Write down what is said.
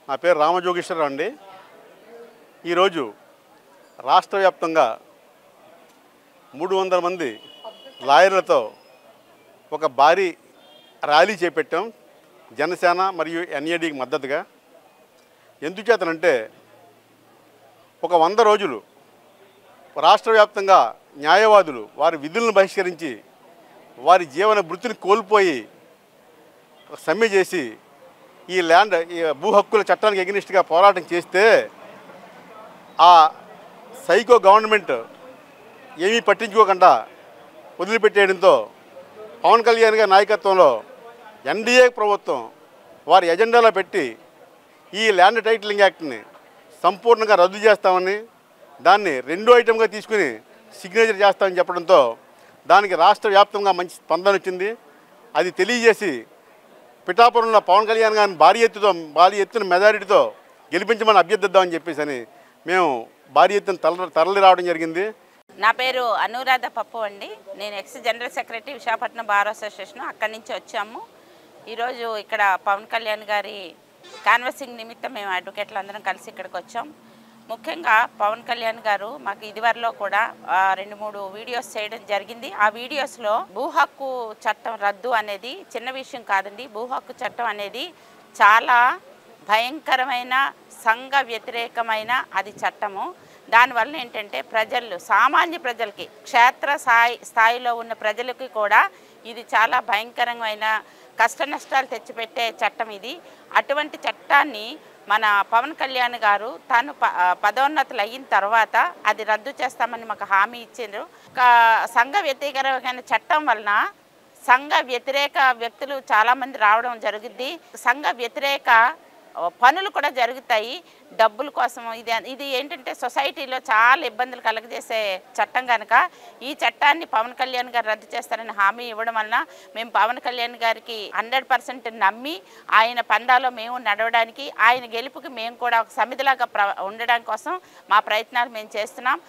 నా పేరు రామజోగేశ్వరరావు అండి. ఈరోజు రాష్ట్ర వ్యాప్తంగా 300 మంది లాయర్లతో ఒక భారీ ర్యాలీ చేపట్టాం జనసేన మరియు ఎన్ఏడికి మద్దతుగా. ఎందుచేతనంటే ఒక 100 రోజులు రాష్ట్ర వ్యాప్తంగా న్యాయవాదులు వారి విధులను బహిష్కరించి వారి జీవన వృత్తిని కోల్పోయి సమ్మె చేసి ఈ భూ హక్కుల చట్టానికి ఎగనిస్ట్గా పోరాటం చేస్తే ఆ సైకో గవర్నమెంట్ ఏమీ పట్టించుకోకుండా వదిలిపెట్టేయడంతో పవన్ కళ్యాణ్ గారి నాయకత్వంలో ఎన్డీఏ ప్రభుత్వం వారి ఎజెండాలో పెట్టి ఈ ల్యాండ్ టైటిలింగ్ యాక్ట్ని సంపూర్ణంగా రద్దు చేస్తామని, దాన్ని 2వ ఐటెంగా తీసుకుని సిగ్నేచర్ చేస్తామని చెప్పడంతో దానికి రాష్ట్ర వ్యాప్తంగా మంచి స్పందన వచ్చింది. అది తెలియజేసి పిఠాపురంలో పవన్ కళ్యాణ్ గారిని భారీ ఎత్తున మెజారిటీతో గెలిపించమని అభ్యర్థిద్దామని చెప్పేసి మేము భారీ ఎత్తున తరలి రావడం జరిగింది. నా పేరు అనురాధ పప్పు అండి. నేను X general secretary Visakhapatnam bar association, అక్కడి నుంచి వచ్చాము. ఈరోజు ఇక్కడ పవన్ కళ్యాణ్ గారి కాన్వసింగ్ నిమిత్తం మేము అడ్వకేట్లు అందరం కలిసి ఇక్కడికి వచ్చాం. ముఖ్యంగా పవన్ కళ్యాణ్ గారు మాకు ఇదివరలో కూడా 2-3 వీడియోస్ చేయడం జరిగింది. ఆ వీడియోస్లో భూ హక్కు చట్టం రద్దు అనేది చిన్న విషయం కాదండి. భూ హక్కు చట్టం అనేది చాలా భయంకరమైన సంఘ వ్యతిరేకమైన అది చట్టము. దానివల్ల ఏంటంటే సామాన్య ప్రజలకి, క్షేత్ర స్థాయిలో ఉన్న ప్రజలకి కూడా ఇది చాలా భయంకరమైన కష్ట నష్టాలు తెచ్చిపెట్టే చట్టం ఇది. అటువంటి చట్టాన్ని మన పవన్ కళ్యాణ్ గారు తాను పదోన్నతులు అయిన తర్వాత అది రద్దు చేస్తామని మాకు హామీ ఇచ్చిండ్రు. సంఘ వ్యతిరేకమైన చట్టం వలన సంఘ వ్యతిరేక వ్యక్తులు చాలామంది రావడం జరుగుద్ది. సంఘ వ్యతిరేక పనులు కూడా జరుగుతాయి డబ్బుల కోసం. ఇది ఏంటంటే సొసైటీలో చాలా ఇబ్బందులు కలగజేసే చట్టం కనుక ఈ చట్టాన్ని పవన్ కళ్యాణ్ గారు రద్దు చేస్తారని హామీ ఇవ్వడం వలన మేము పవన్ కళ్యాణ్ గారికి 100% నమ్మి ఆయన పందాలో మేము నడవడానికి, ఆయన గెలుపుకి మేము కూడా ఒక సమిధిలాగా ఉండడం కోసం మా ప్రయత్నాలు మేము చేస్తున్నాం.